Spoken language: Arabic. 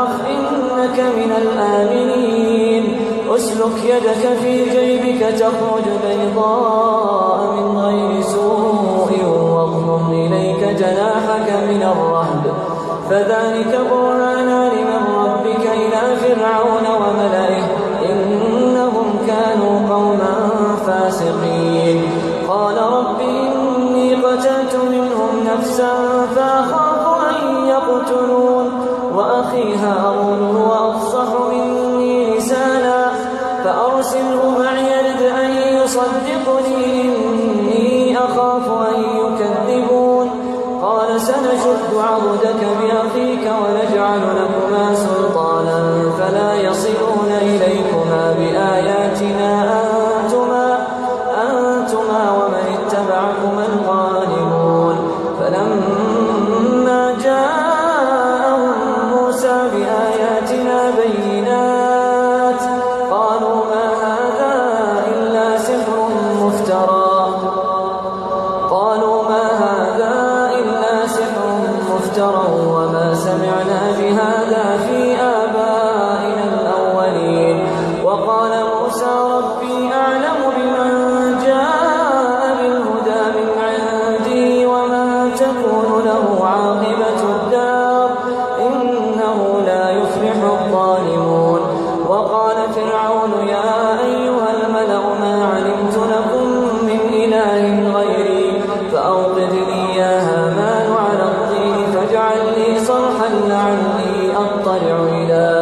تخف إنك من الآمنين أسلك يدك في جيبك تخرج بيضاء من غير سوء واضم إليك جناحك من الرهب فذلك برهانان من ربك إلى فرعون وملئه إنهم كانوا قوما فاسقين قال رب إني قتلت منهم نفسا فأخاف أن يقتلون وأخي هارون هو أفصح مني لسانا فأرسله معي يرد أن يصدقني إني أخاف أن يكذبون قال سنشد عضدك بأخيك ونجعل لكما سلطانا فلا يصلون إليكما بآياتنا أنتما ومن اتبعكما الغالبون فلما جاءهم موسى بآياتنا بينات قالوا ما هذا إلا سحر مفترى وما سمعنا بهذا في آبائنا الأولين وقال موسى ربي أعلم بمن جاء بالهدى من عندي ومن تكون له عاقبة الدار إنه لا يفلح الظالمون وقال فرعون يا أيها الملأ ما علمت لكم من إله غيري فأوقد لي يا هامان على الطين فاجعل لي صرحا لعلي أطلع إلى